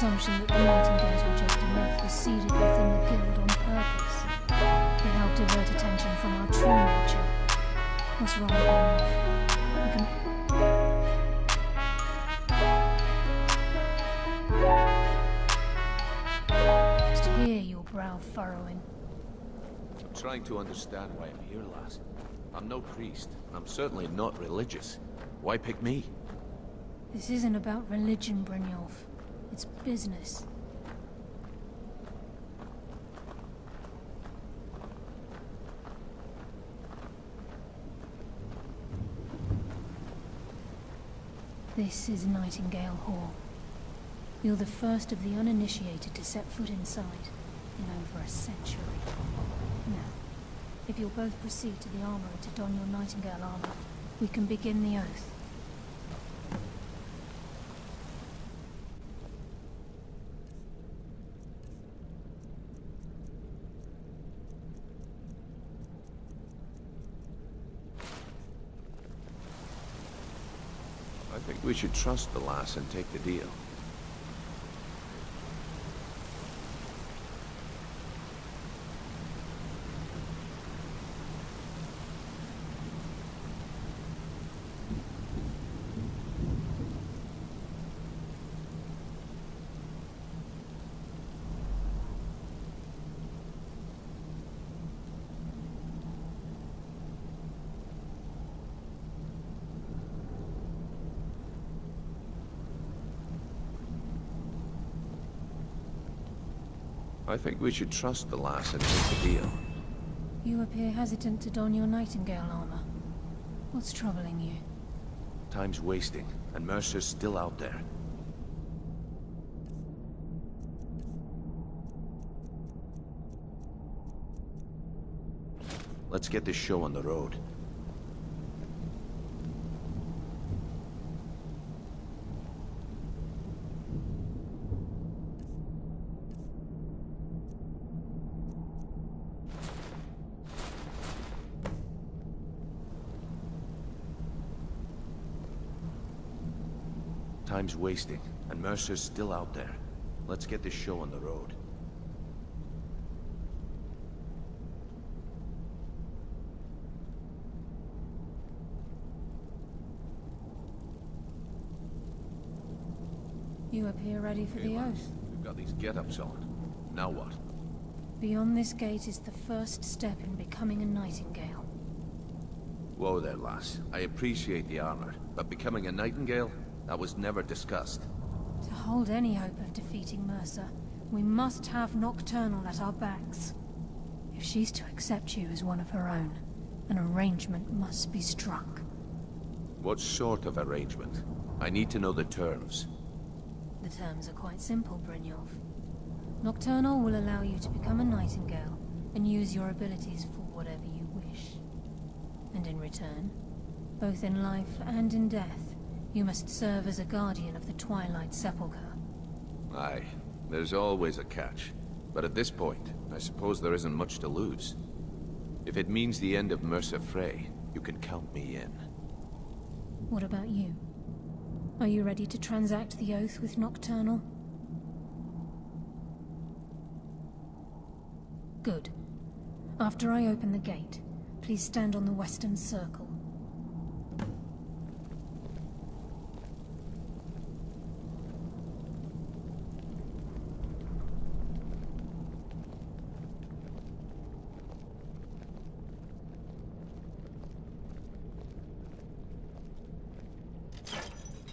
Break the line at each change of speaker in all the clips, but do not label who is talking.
assumption that the Nightingales were just a myth was seeded within the guild on purpose. It helped divert attention from our true nature. What's wrong with you? Just hear your brow furrowing.
I'm trying to understand why I'm here, lass. I'm no priest, and I'm certainly not religious. Why pick me?
This isn't about religion, Brynjolf. It's business. This is Nightingale Hall. You're the first of the uninitiated to set foot inside in over a century. Now, if you'll both proceed to the armory to don your Nightingale armor, we can begin the oath.
I think we should trust the lass and take the deal. I think we should trust the lass and take the deal.
You appear hesitant to don your Nightingale armor. What's troubling you?
Time's wasting, and Mercer's still out there. Let's get this show on the road. Time's wasting, and Mercer's still out there. Let's get this show on the road.
You appear ready for the oath.
We've got these get-ups on. Now what?
Beyond this gate is the first step in becoming a Nightingale.
Whoa there, lass. I appreciate the armor, but becoming a Nightingale? That was never discussed.
To hold any hope of defeating Mercer, we must have Nocturnal at our backs. If she's to accept you as one of her own, an arrangement must be struck.
What sort of arrangement? I need to know the terms.
The terms are quite simple, Brynjolf. Nocturnal will allow you to become a Nightingale and use your abilities for whatever you wish. And in return, both in life and in death, you must serve as a guardian of the Twilight Sepulchre.
Aye, there's always a catch. But at this point, I suppose there isn't much to lose. If it means the end of Mercer Frey, you can count me in.
What about you? Are you ready to transact the oath with Nocturnal? Good. After I open the gate, please stand on the western circle.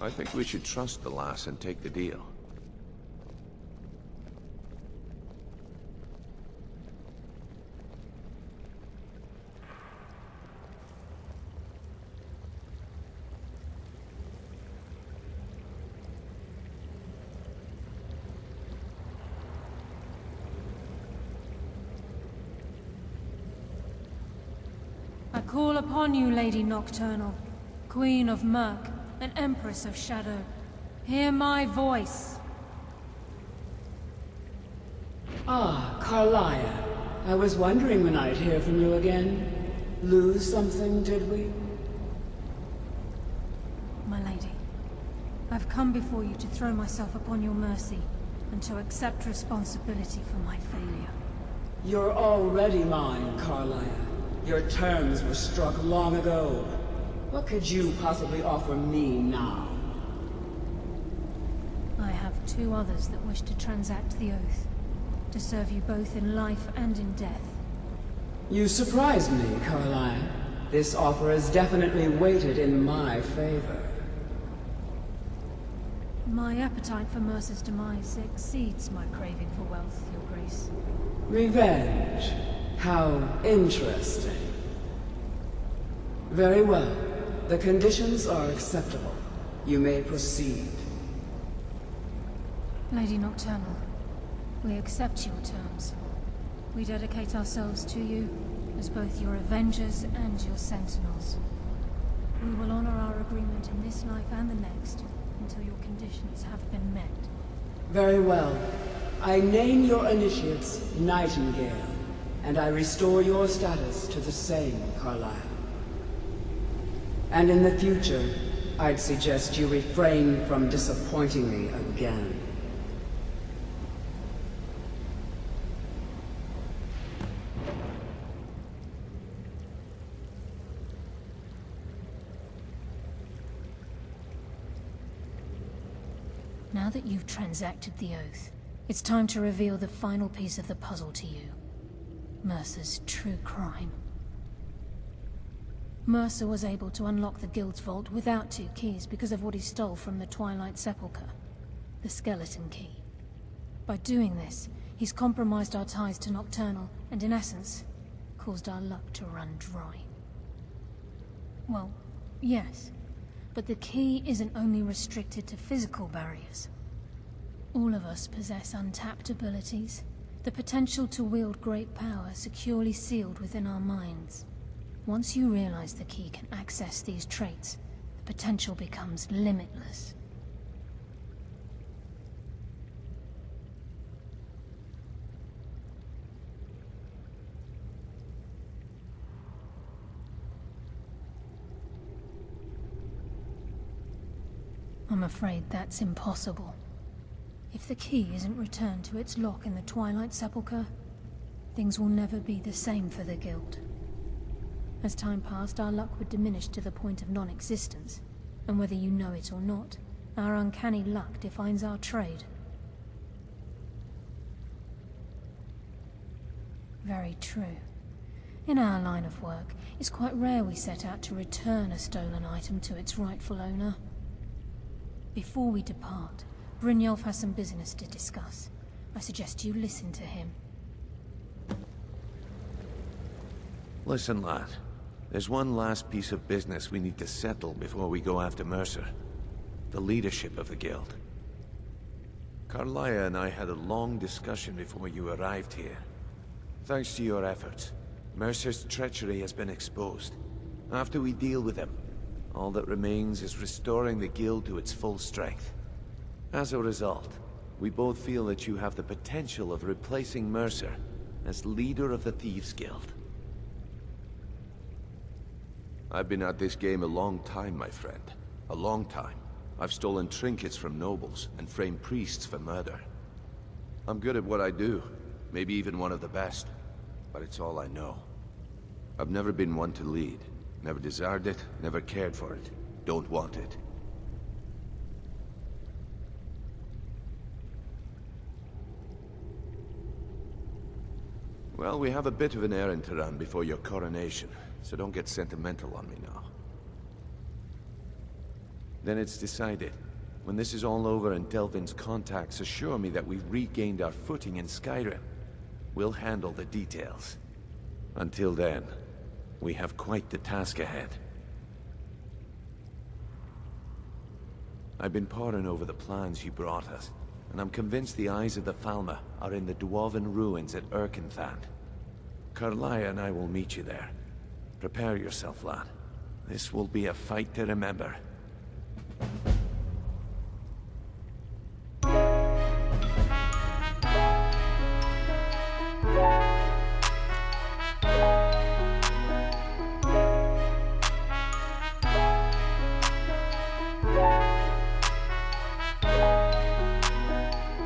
I think we should trust the lass and take the deal.
I call upon you, Lady Nocturnal, Queen of Murk, and Empress of Shadow. Hear my voice.
Ah, Carlia. I was wondering when I'd hear from you again. Lose something, did we?
My lady, I've come before you to throw myself upon your mercy. and to accept responsibility for my failure.
You're already mine, Carlia. Your terms were struck long ago. What could you possibly offer me now?
I have two others that wish to transact the oath, to serve you both in life and in death.
You surprise me, Carlia. This offer is definitely weighted in my favor.
My appetite for Mercer's demise exceeds my craving for wealth, Your Grace.
Revenge. How interesting. Very well. The conditions are acceptable. You may proceed.
Lady Nocturnal, we accept your terms. We dedicate ourselves to you as both your avengers and your sentinels. We will honor our agreement in this life and the next until your conditions have been met.
Very well. I name your initiates Nightingale, and I restore your status to the same, Carlisle. And in the future, I'd suggest you refrain from disappointing me again.
Now that you've transacted the oath, it's time to reveal the final piece of the puzzle to you. Mercer's true crime. Mercer was able to unlock the Guild's vault without 2 keys because of what he stole from the Twilight Sepulchre, the skeleton key. By doing this, he's compromised our ties to Nocturnal and, in essence, caused our luck to run dry. Well, yes, but the key isn't only restricted to physical barriers. All of us possess untapped abilities, the potential to wield great power securely sealed within our minds. Once you realize the key can access these traits, the potential becomes limitless. I'm afraid that's impossible. If the key isn't returned to its lock in the Twilight Sepulchre, things will never be the same for the Guild. As time passed, our luck would diminish to the point of non-existence, and whether you know it or not, our uncanny luck defines our trade. Very true. In our line of work, it's quite rare we set out to return a stolen item to its rightful owner. Before we depart, Brynjolf has some business to discuss. I suggest you listen to him.
Listen, lad. There's one last piece of business we need to settle before we go after Mercer. The leadership of the Guild. Carlia and I had a long discussion before you arrived here. Thanks to your efforts, Mercer's treachery has been exposed. After we deal with him, all that remains is restoring the Guild to its full strength. As a result, we both feel that you have the potential of replacing Mercer as leader of the Thieves' Guild. I've been at this game a long time, my friend. A long time. I've stolen trinkets from nobles and framed priests for murder. I'm good at what I do, maybe even one of the best, but it's all I know. I've never been one to lead. Never desired it, never cared for it. Don't want it. Well, we have a bit of an errand to run before your coronation, so don't get sentimental on me now. Then it's decided. When this is all over and Delvin's contacts assure me that we've regained our footing in Skyrim, we'll handle the details. Until then, we have quite the task ahead. I've been poring over the plans you brought us, and I'm convinced the eyes of the Falmer are in the Dwarven ruins at Erkenthand. Carlia and I will meet you there. Prepare yourself, lad. This will be a fight to remember.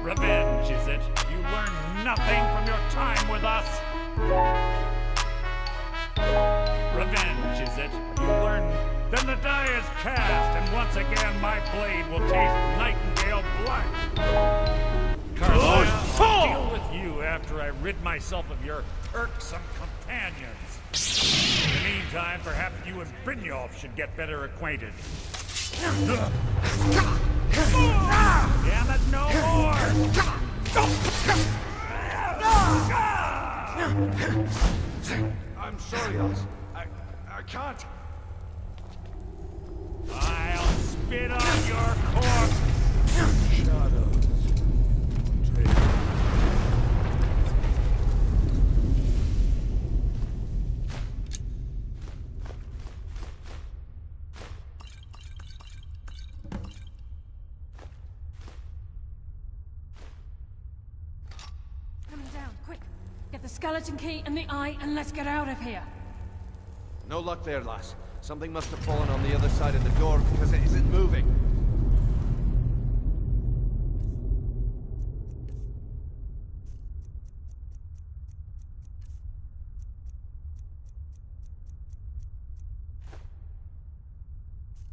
Revenge. nothing from your time with us? Revenge, is it? You learn. Then the die is cast, and once again my blade will taste Nightingale blood. Carlisle, I'll deal with you after I rid myself of your irksome companions. In the meantime, perhaps you and Brynjolf should get better acquainted. Damn it, no more!
I'm sorry, Oz. I can't.
I'll spit on your corpse!
Shadows.
Coming down, quick. Get the skeleton key and the eye, and let's get out of here.
No luck there, lass. Something must have fallen on the other side of the door because it isn't moving.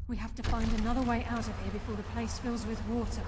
We have to find another way out of here before the place fills with water.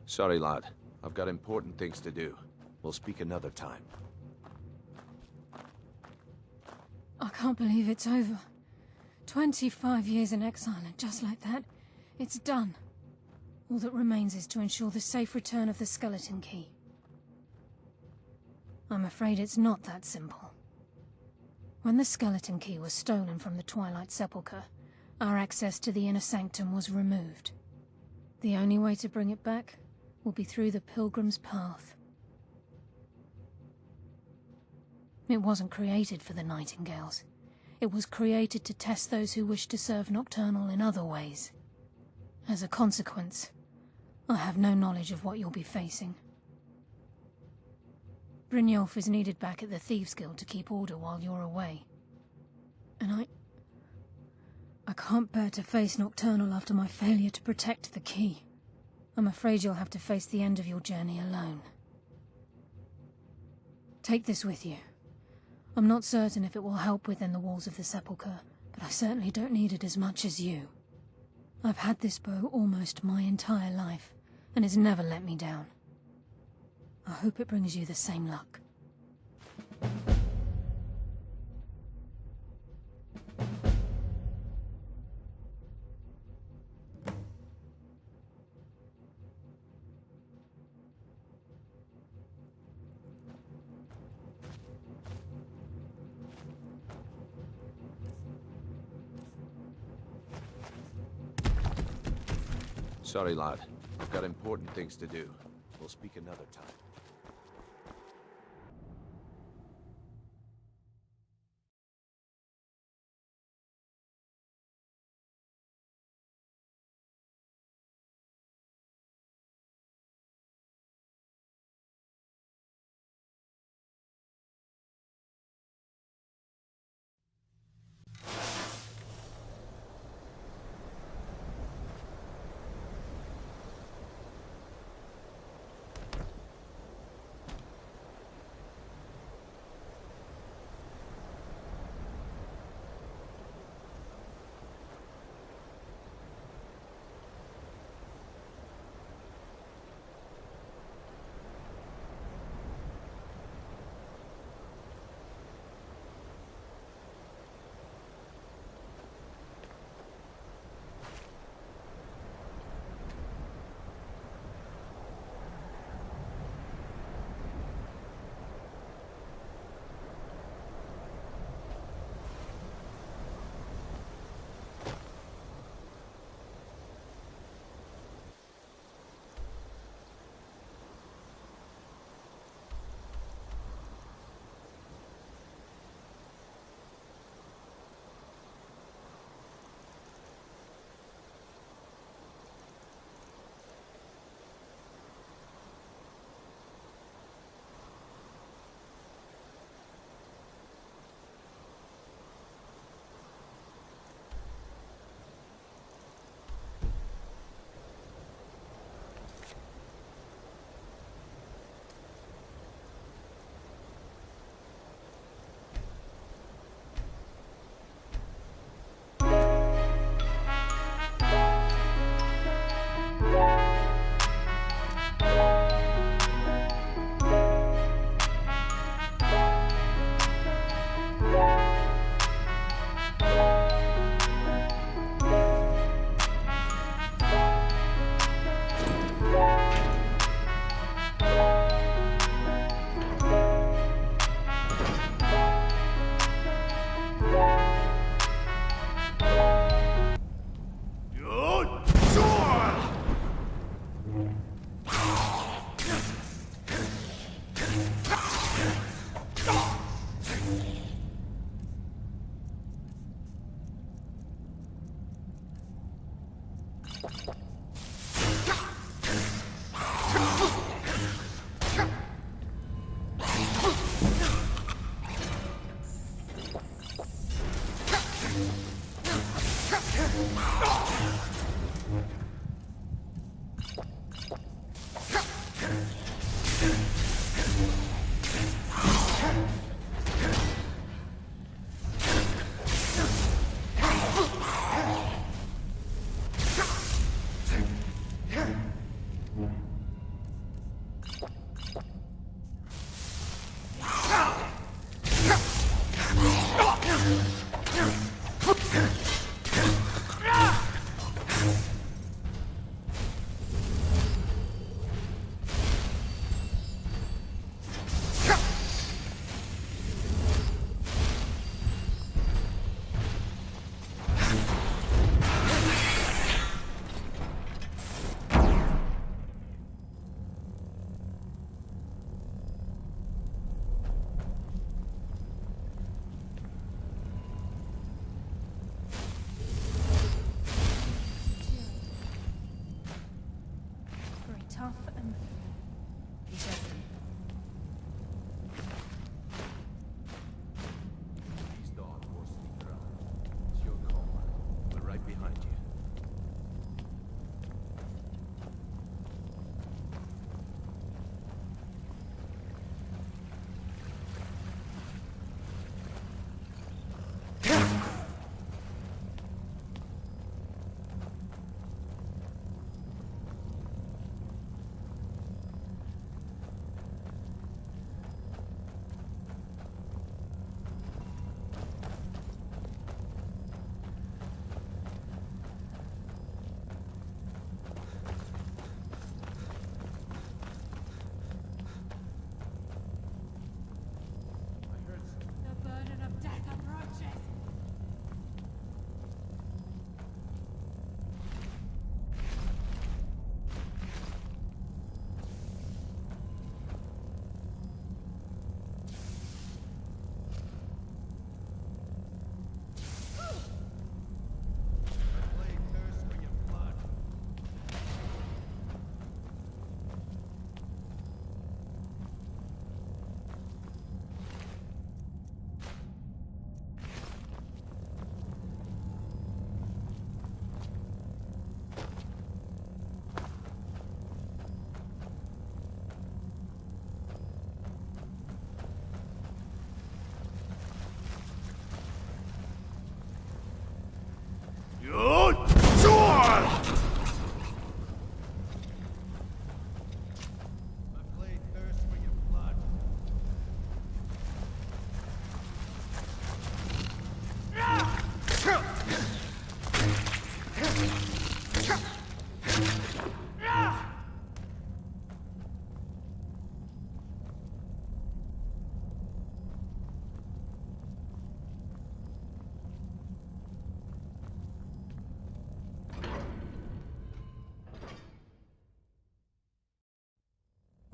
Sorry, lad. I've got important things to do. We'll speak another time.
I can't believe it's over. 25 years in exile, and just like that, it's done. All that remains is to ensure the safe return of the skeleton key. I'm afraid it's not that simple. When the skeleton key was stolen from the Twilight Sepulchre, our access to the inner sanctum was removed. The only way to bring it back will be through the Pilgrim's Path. It wasn't created for the Nightingales. It was created to test those who wish to serve Nocturnal in other ways. As a consequence, I have no knowledge of what you'll be facing. Brynjolf is needed back at the Thieves' Guild to keep order while you're away. And I can't bear to face Nocturnal after my failure to protect the key. I'm afraid you'll have to face the end of your journey alone. Take this with you. I'm not certain if it will help within the walls of the Sepulchre, but I certainly don't need it as much as you. I've had this bow almost my entire life, and it's never let me down. I hope it brings you the same luck.
Sorry, lad. I've got important things to do. We'll speak another time.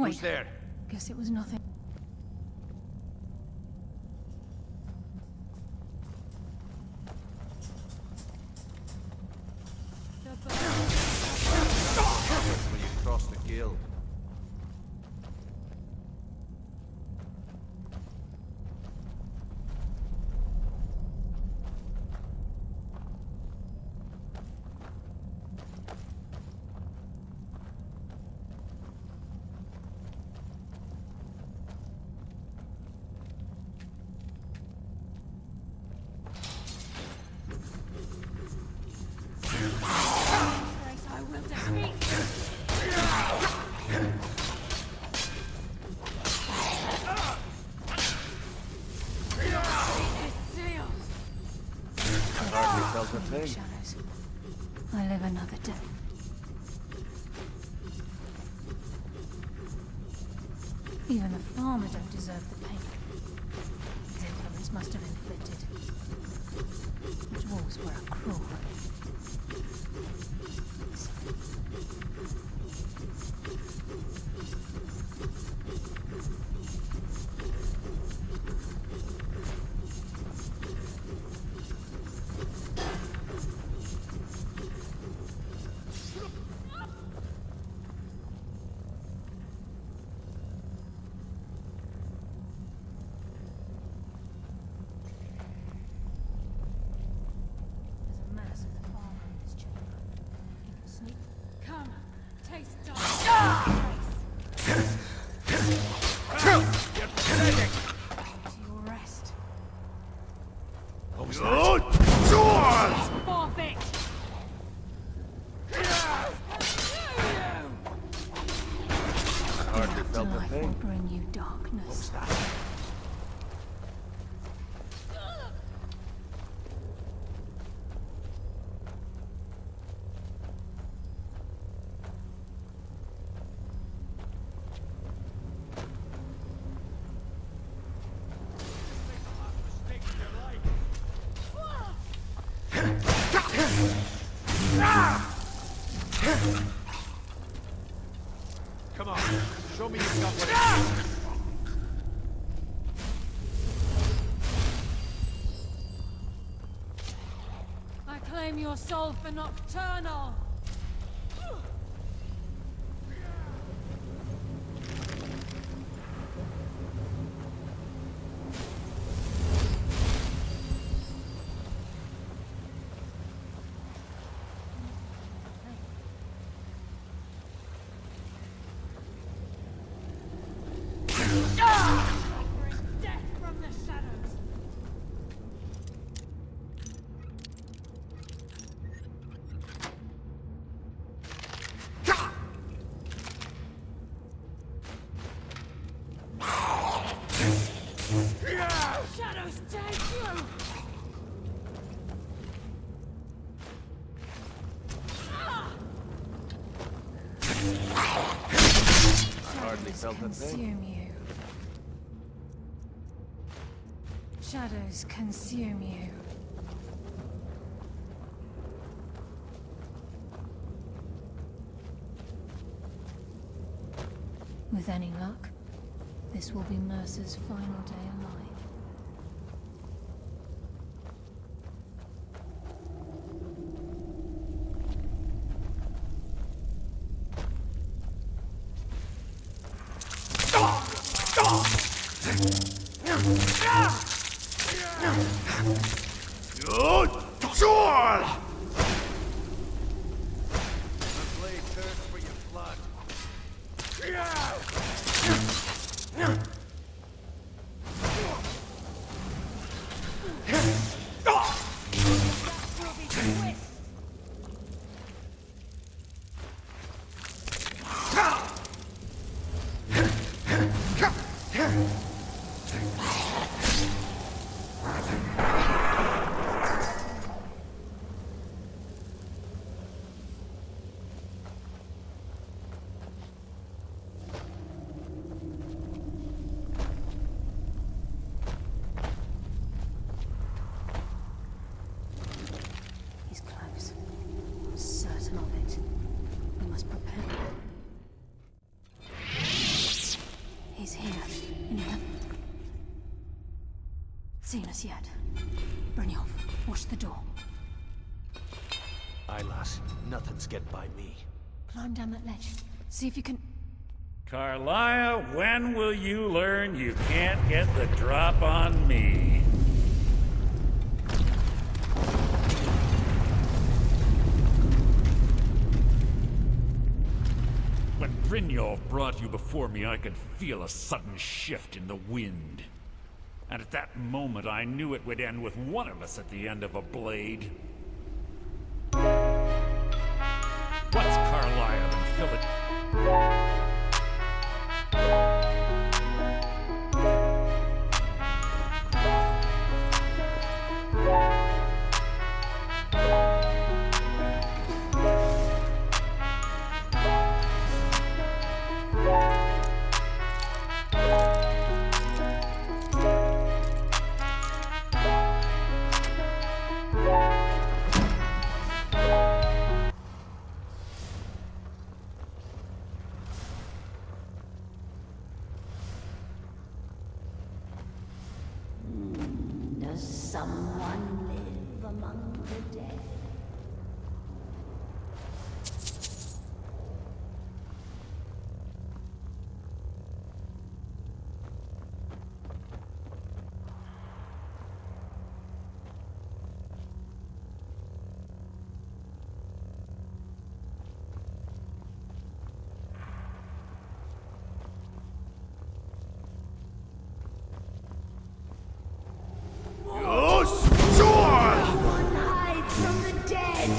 Wait.
Who's there?
Guess it was nothing.
When you cross the guild.
I will defeat.
Hardly felt a thing.
Shadows. I live another day. Even the farmer don't deserve the pain his influence must have inflicted. His wolves were a cruel. Come, taste to your rest.
What was that?
Forfeit!
I hardly felt a
Life will
thing.
bring you darkness.
What was that? Come on, show me you've got what it is.
I claim your soul for Nocturnal! Bring death from the shadows! Shadows take you!
I hardly felt a thing.
Consume you. Shadows consume you. With any luck, this will be Mercer's final day alive.
Good sword! The blade thirsts for your blood.
He's close. I'm certain of it. We must prepare. He's here, in heaven. Seen us yet. Brynjolf, watch the door.
Aye, lass. Nothing's get by me.
Climb down that ledge. See if you can...
Carlia, when will you learn you can't get the drop on me? When Brynjolf brought you before me, I could feel a sudden shift in the wind. And at that moment, I knew it would end with one of us at the end of a blade. What's Carlia than Philip?
Does someone live among the dead? One hides from the dead!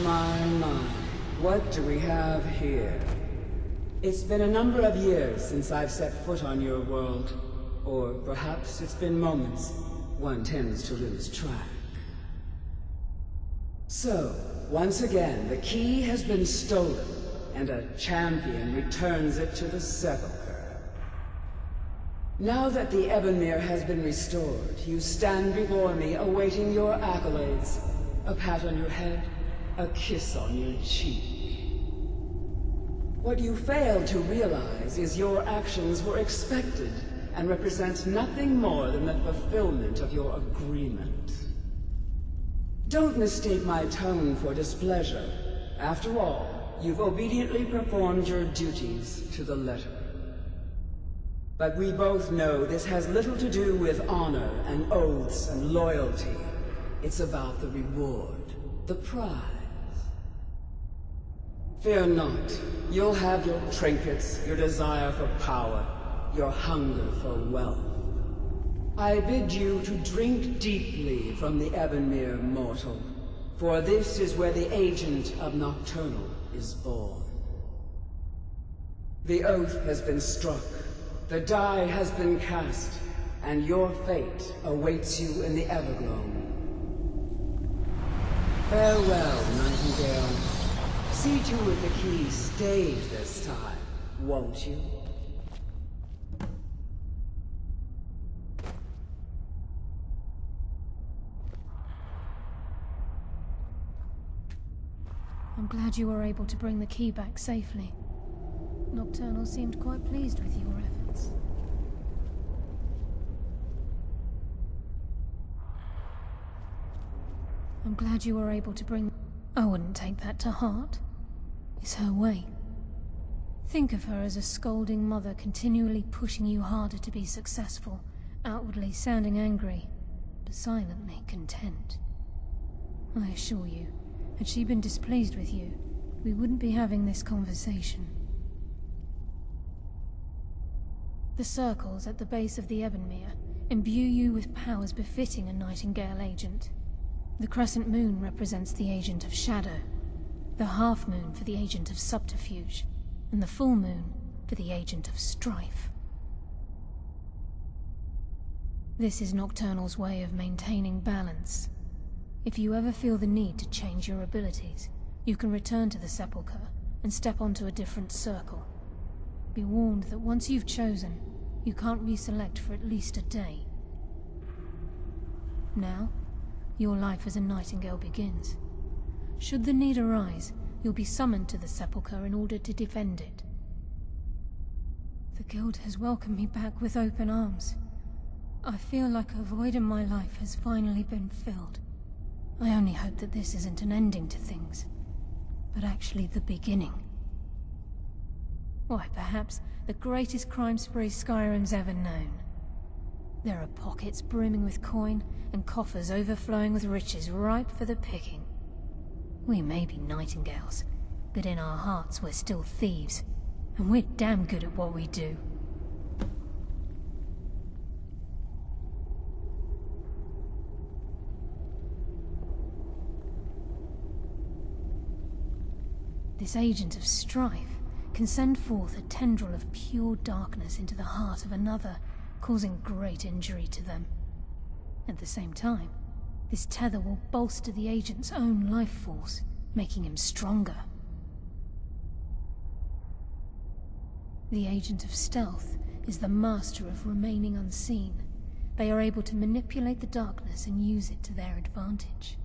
My, what do we have here? It's been a number of years since I've set foot on your world. Or perhaps it's been moments. One tends to lose track. So, once again, the key has been stolen, and a champion returns it to the sepulchre. Now that the Ebonmere has been restored, you stand before me awaiting your accolades. A pat on your head, a kiss on your cheek. What you fail to realize is your actions were expected and represent nothing more than the fulfillment of your agreement. Don't mistake my tone for displeasure. After all, you've obediently performed your duties to the letter. But we both know this has little to do with honor and oaths and loyalty. It's about the reward, the prize. Fear not. You'll have your trinkets, your desire for power, your hunger for wealth. I bid you to drink deeply from the Ebonmere, mortal. For this is where the agent of Nocturnal is born. The oath has been struck, the die has been cast, and your fate awaits you in the Everglow. Farewell, Nightingale. See to it the key stays this time, won't you?
I'm glad you were able to bring the key back safely. Nocturnal seemed quite pleased with your efforts. I'm glad you were able to bring... I wouldn't take that to heart. It's her way. Think of her as a scolding mother continually pushing you harder to be successful, outwardly sounding angry, but silently content. I assure you, had she been displeased with you, we wouldn't be having this conversation. The circles at the base of the Ebonmere imbue you with powers befitting a Nightingale agent. The crescent moon represents the agent of shadow, the half moon for the agent of subterfuge, and the full moon for the agent of strife. This is Nocturnal's way of maintaining balance. If you ever feel the need to change your abilities, you can return to the Sepulchre and step onto a different circle. Be warned that once you've chosen, you can't reselect for at least a day. Now, your life as a Nightingale begins. Should the need arise, you'll be summoned to the Sepulchre in order to defend it. The Guild has welcomed me back with open arms. I feel like a void in my life has finally been filled. I only hope that this isn't an ending to things, but actually the beginning. Why, perhaps the greatest crime spree Skyrim's ever known. There are pockets brimming with coin, and coffers overflowing with riches ripe for the picking. We may be Nightingales, but in our hearts we're still thieves, and we're damn good at what we do. This agent of strife can send forth a tendril of pure darkness into the heart of another, causing great injury to them. At the same time, this tether will bolster the agent's own life force, making him stronger. The agent of stealth is the master of remaining unseen. They are able to manipulate the darkness and use it to their advantage.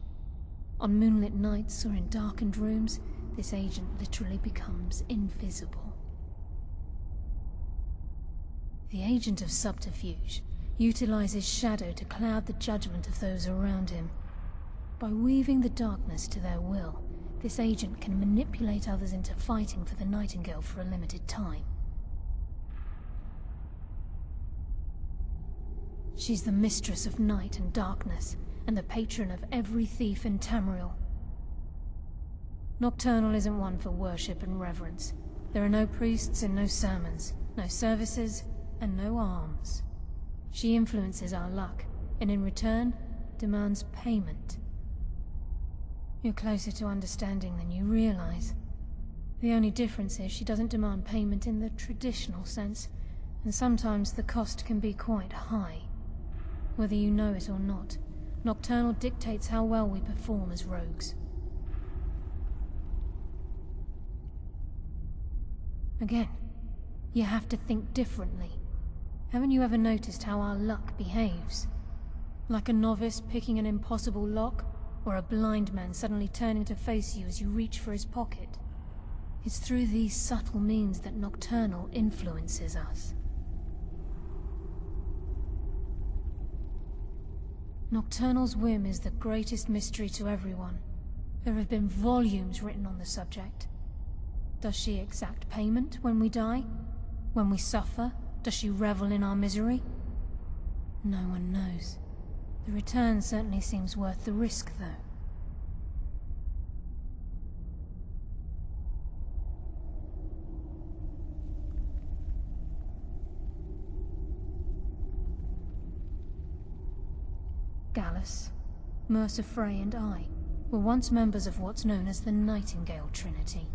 On moonlit nights or in darkened rooms, this agent literally becomes invisible. The agent of subterfuge utilizes shadow to cloud the judgment of those around him. By weaving the darkness to their will, this agent can manipulate others into fighting for the Nightingale for a limited time. She's the mistress of night and darkness, and the patron of every thief in Tamriel. Nocturnal isn't one for worship and reverence. There are no priests and no sermons, no services, and no alms. She influences our luck, and in return, demands payment. You're closer to understanding than you realize. The only difference is she doesn't demand payment in the traditional sense, and sometimes the cost can be quite high. Whether you know it or not, Nocturnal dictates how well we perform as rogues. Again, you have to think differently. Haven't you ever noticed how our luck behaves? Like a novice picking an impossible lock, or a blind man suddenly turning to face you as you reach for his pocket. It's through these subtle means that Nocturnal influences us. Nocturnal's whim is the greatest mystery to everyone. There have been volumes written on the subject. Does she exact payment when we die? When we suffer, does she revel in our misery? No one knows. The return certainly seems worth the risk, though. Gallus, Mercer Frey and I, were once members of what's known as the Nightingale Trinity.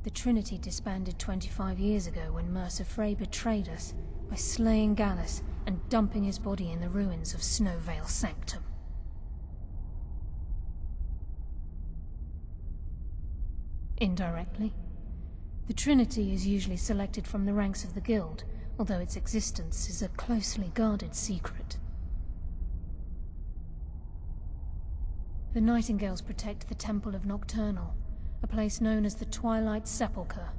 The Trinity disbanded 25 years ago when Mercer Frey betrayed us by slaying Gallus and dumping his body in the ruins of Snowvale Sanctum. Indirectly, the Trinity is usually selected from the ranks of the Guild, although its existence is a closely guarded secret. The Nightingales protect the Temple of Nocturnal, a place known as the Twilight Sepulchre.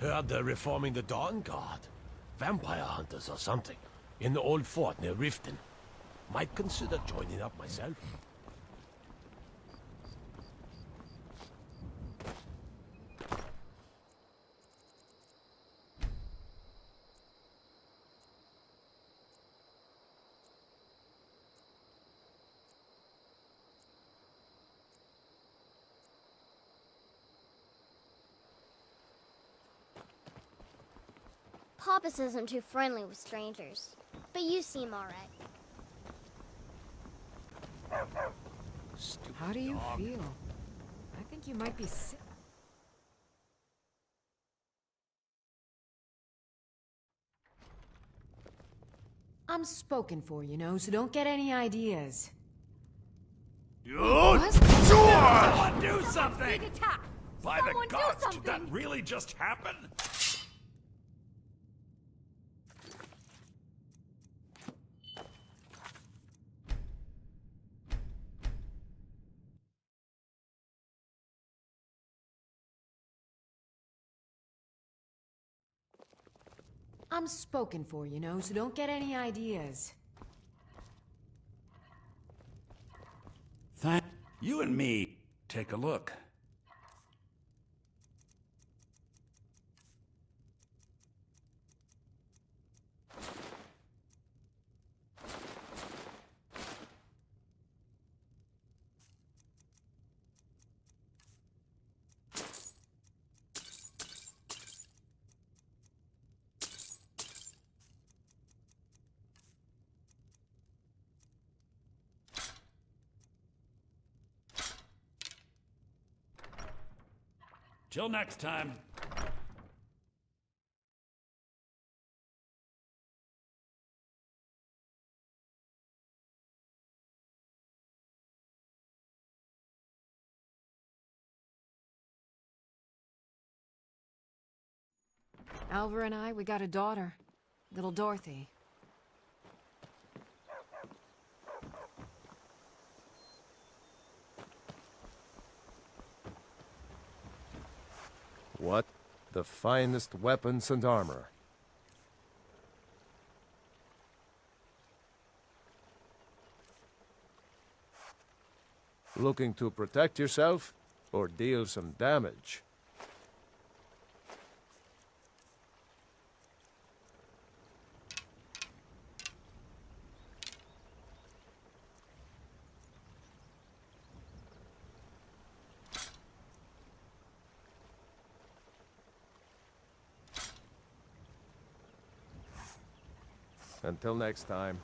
Heard they're reforming the Dawn Guard. Vampire hunters or something. In the old fort near Riften. Might consider joining up myself.
Papas isn't too friendly with strangers, but you seem alright.
How do you feel? I think you might be sick. I'm spoken for, you know, so don't get any ideas.
What? Someone do something!
Big attack!
By
Someone
the gods,
do
did that
something!
really just happen?
I'm spoken for, you know, so don't get any ideas.
You and me, take a look. Till next time.
Alva and I, we got a daughter. Little Dorothy.
What? The finest weapons and armor. Looking to protect yourself, or deal some damage? Until next time.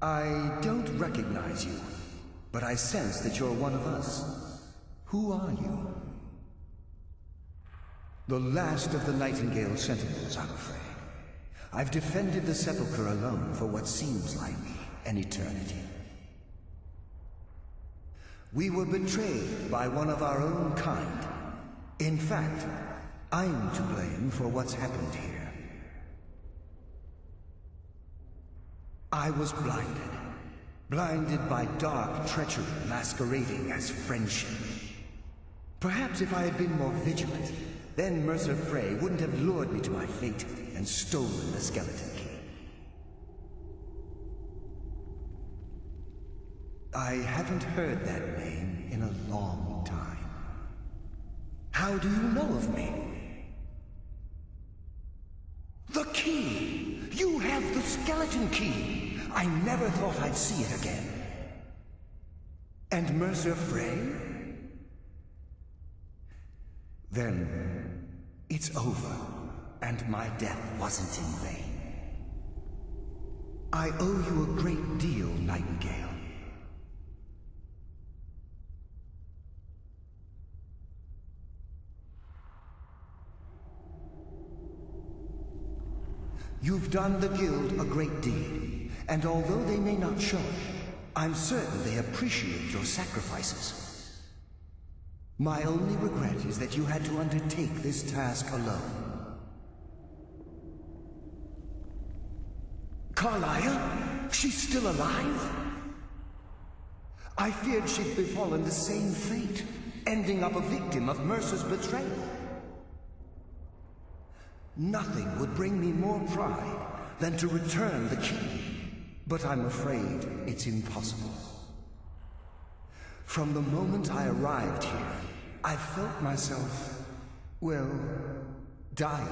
I don't recognize you, but I sense that you're one of us. Who are you? The last of the Nightingale Sentinels, I'm afraid. I've defended the Sepulchre alone for what seems like an eternity. We were betrayed by one of our own kind. In fact, I'm to blame for what's happened here. I was blinded by dark treachery masquerading as friendship. Perhaps if I had been more vigilant, then Mercer Frey wouldn't have lured me to my fate and stolen the skeleton key. I haven't heard that name in a long time. How do you know of me? The key! You have the skeleton key! I never thought I'd see it again. And Mercer Frey? Then it's over, and my death wasn't in vain. I owe you a great deal, Nightingale. You've done the Guild a great deed, and although they may not show it, I'm certain they appreciate your sacrifices. My only regret is that you had to undertake this task alone. Carlia? She's still alive? I feared she'd befallen the same fate, ending up a victim of Mercer's betrayal. Nothing would bring me more pride than to return the key, but I'm afraid it's impossible. From the moment I arrived here, I felt myself, well, dying.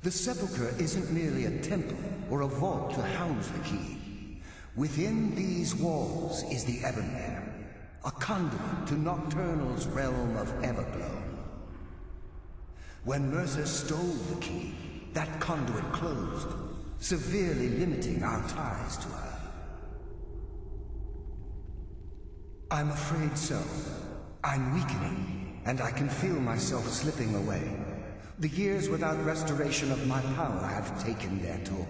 The Sepulchre isn't merely a temple or a vault to house the key. Within these walls is the Ebonmere, a conduit to Nocturnal's realm of Everglow. When Mercer stole the key, that conduit closed, severely limiting our ties to her. I'm afraid so. I'm weakening, and I can feel myself slipping away. The years without restoration of my power have taken their toll.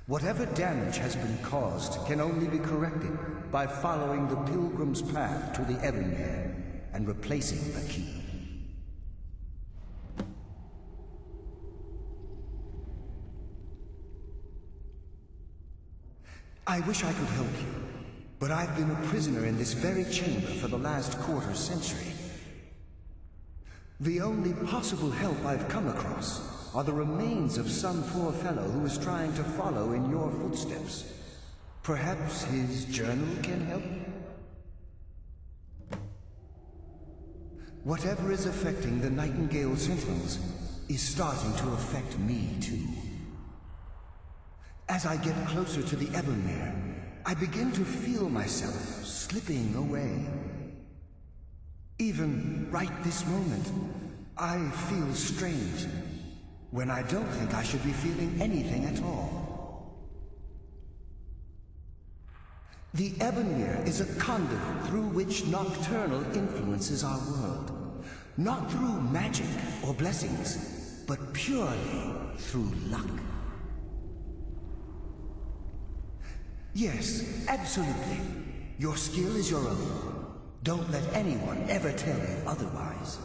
Whatever damage has been caused can only be corrected by following the Pilgrim's path to the Ebonmere and replacing the key. I wish I could help you, but I've been a prisoner in this very chamber for the last quarter century. The only possible help I've come across are the remains of some poor fellow who is trying to follow in your footsteps. Perhaps his journal can help? Whatever is affecting the Nightingale Sentinels, is starting to affect me too. As I get closer to the Ebonmere, I begin to feel myself slipping away. Even right this moment, I feel strange, when I don't think I should be feeling anything at all. The Ebonmere is a conduit through which Nocturnal influences our world. Not through magic or blessings, but purely through luck. Yes, absolutely. Your skill is your own. Don't let anyone ever tell you otherwise.